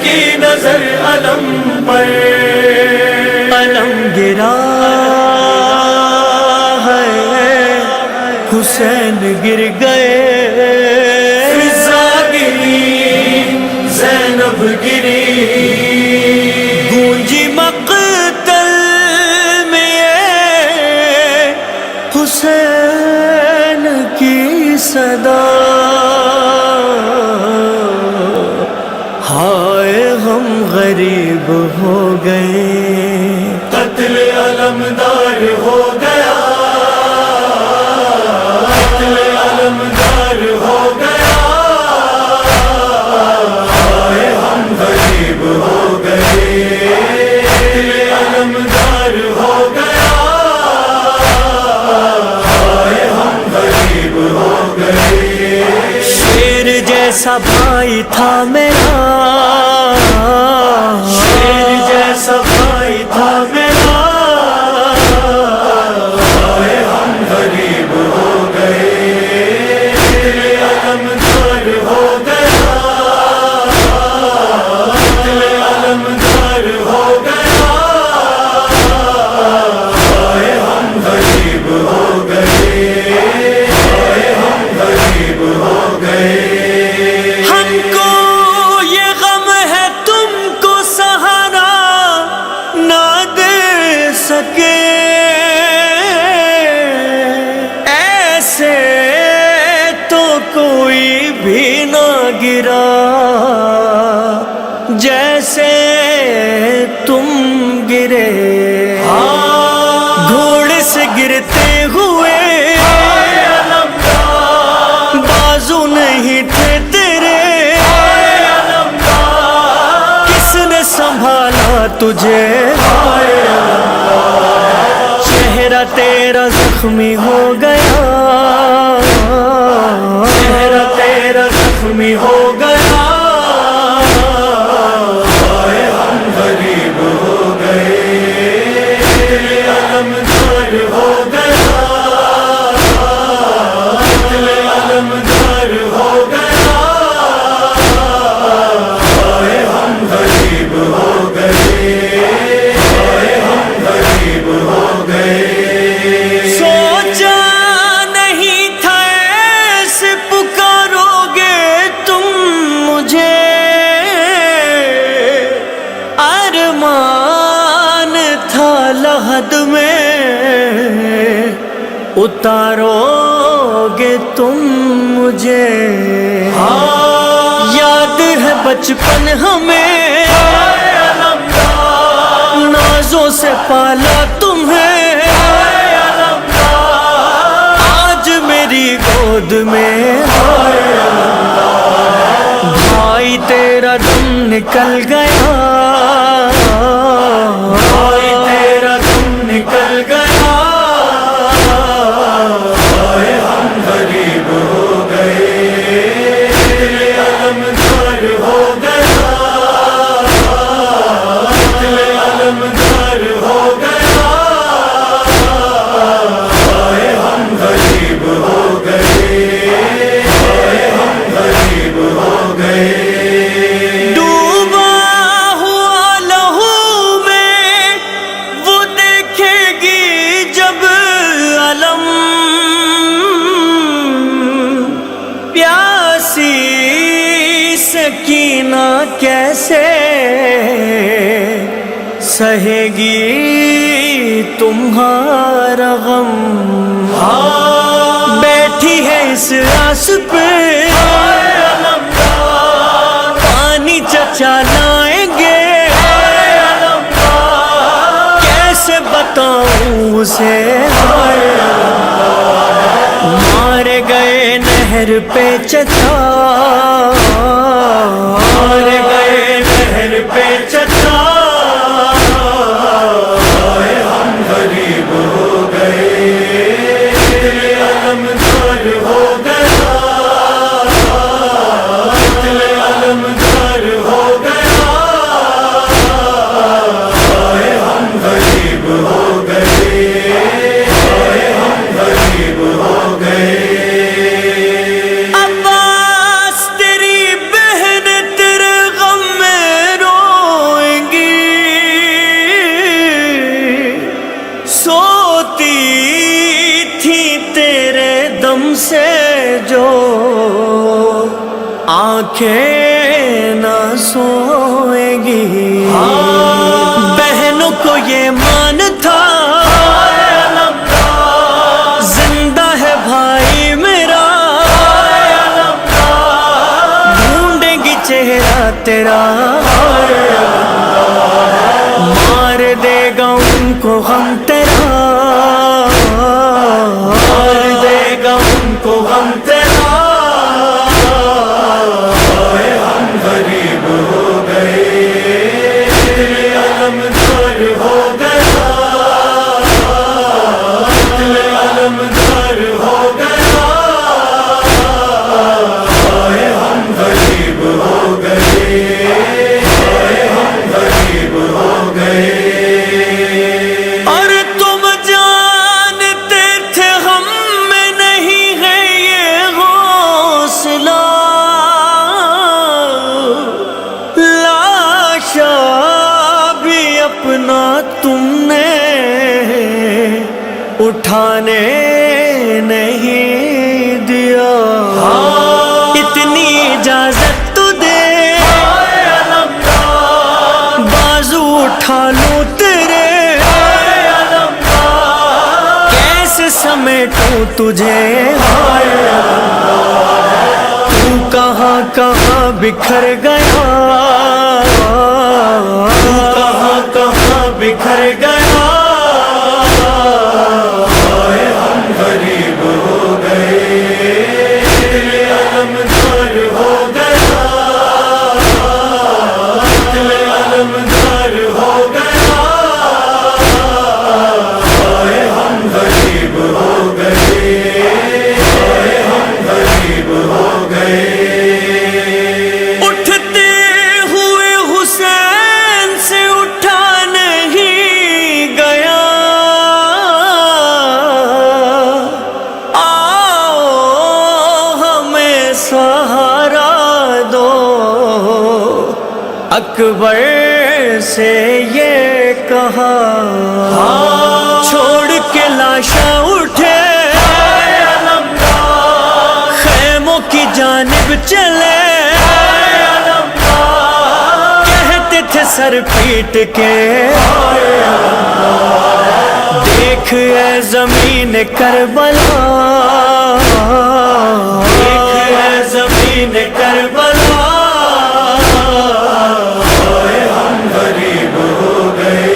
کی نظر علم پر، علم گرا ہے حسین گر گئے، فضا گری زینب گری، گونجی مقتل میں یہ حسین کی صدا، ہائے ہم غریب ہو گئے، قتل علمدار ہو گیا، قتل علمدار ہو گیا، ہائے ہم غریب ہو گئے، قتل علمدار ہو گیا، ہائے ہم غریب ہو گئے۔ شیر جیسا بھائی تھا میرا، شیر جیسا بھائی تھا میرا، ہائے ہم غریب ہو گئے، قتل علمدار ہو گیا، قتل علمدار ہو گیا، ہائے ہم غریب ہو گئے، ہائے ہم غریب ہو گئے۔ ہم کو یہ غم ہے تم کو سہارا نہ دے سکے، ایسے تو کوئی بھی نہ گرا جیسے تم گرے، گھوڑے سے گرتے ہوئے بازو نہیں تھے تیرے، کس نے سنبھالا تجھے، چہرہ تیرا زخمی ہو گیا، چہرہ تیرا زخمی ہو گیا، ہائے ہم غریب ہو گئے، قتل علمدار ہو گیا، قتل علمدار ہو گیا، ہائے ہم غریب ہو گئے، ہائے ہم غریب ہو گئے۔ سوچا نہیں تھا ایسے پکارو گے تم مجھے، ارمان تھا لحد میں اتارو گے تم مجھے، یاد ہے بچپن ہمیں نازوں سے پالا تمہیں، آج میری گود میں بھائی تیرا دم نکل گیا، بھائی تیرا دم نکل گیا، ہائے ہم غریب ہو گئے، قتل علمدار ہو گیا، قتل علمدار ہو گیا، ہائے ہم غریب ہو گئے، ہائے ہم غریب ہو گئے۔ ڈوبا ہوا لہو میں وہ دیکھے گی جب علم، پیاسی سکینہ کیسے سہے گی تمہارا غم، بیٹھی ہے اس آس پہ پانی چچا لائیں گے، کیسے بتاؤں اسے، مارے گئے نہر پہ چچا، مارے گئے نہر پہ چچا، ہائے ہم غریب ہو گئے، قتل علمدار ہو گیا، قتل علمدار ہو گیا، ہائے ہم غریب ہو گئے، ہائے ہم غریب ہو گئے۔ عباس تیری بہن تیرے غم میں آنکھیں نہ سوئیں گی، بہنوں کو یہ مان تھا زندہ ہے بھائی میرا، ڈھونڈیں گی چہرہ تیرا، مار دے گا ان کو غم تیرا، مار دے گا ان کو غم تیرا۔ ہم غریب ہو گئے، دل علمدار ہو گیا، دل علمدار ہو گیا، ہم غریب ہو گئے، ہم غریب ہو گئے۔ اور تم جانتے تھے ہم میں نہیں ہے یہ حوصلہ، لاشا بھی اپنا تم نے اٹھانے نہیں دیا، اتنی اجازت تو دے بازو اٹھا لوں تیرے، کیسے سمیٹوں تجھے، تو کہاں کہاں بکھر گیا، کہاں کہاں بکھر گیا۔ ہم غریب ہو گئے، دل علمدار ہو گیا، دل علمدار ہو گیا، ہم غریب ہو گئے، ہم غریب ہو گئے۔ اٹھتے ہوئے حسین سے اٹھا نہیں گیا، آؤ ہمیں سہارا دو، اکبر سے یہ کہا، چھوڑ کے لاشا اٹھے خیموں کی جانب چلے، کہتے تھے سر پیٹ کے، دیکھ اے زمین کربلا، دیکھ اے زمین کربلا۔ ہم غریب ہو گئے،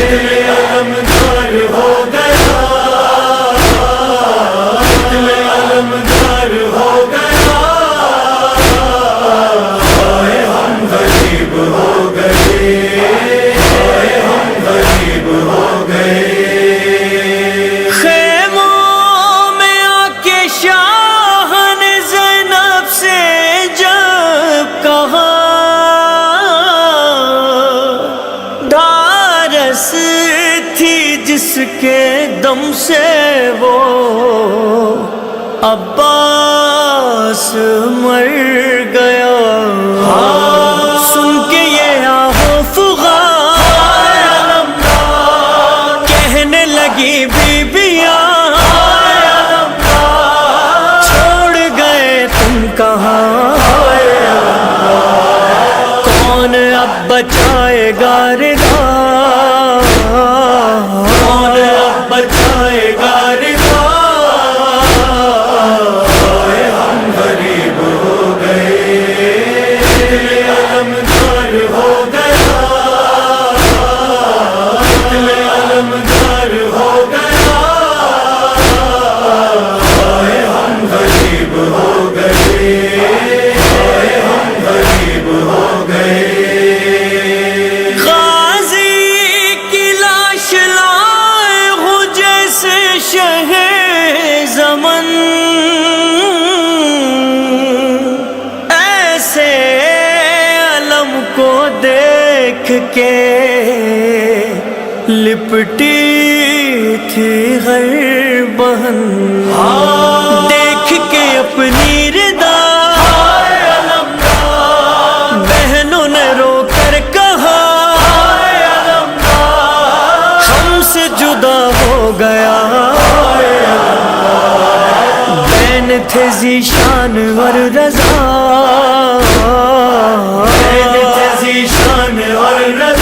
دل علمدار ہو گیا، دل علمدار ہو گیا، ہم غریب ہو گئے، ہم غریب ہو گئے۔ خیموں میں آ کے شاہ نے زینب سے جب کہا، ڈھارس تھی جس کے دم سے وہ عباس مر گیا، سن کے یہ آہو فغان کہنے لگی بیبیاں، چھوڑ گئے تم کہاں، کون اب بچائے گا رضا، کون اب بچائے گا رضا۔ ہم غریب ہو گئے، دل علمدار ہو گیا، دل علمدار ہو گیا، ہم غریب ہو گئے، ہم غریب ہو گئے۔ غازی کی لاش لائے ہوں جیسے شہ زمن، ایسے علم کو دیکھ کے لپٹی تھی ہر بہن، دیکھ کے اپنی ردا بہنوں نے رو کر کہا، ہم سے جدا ہو گیا، بہن تھے ذیشان اور رضا، زید تھے ذیشان اور رضا،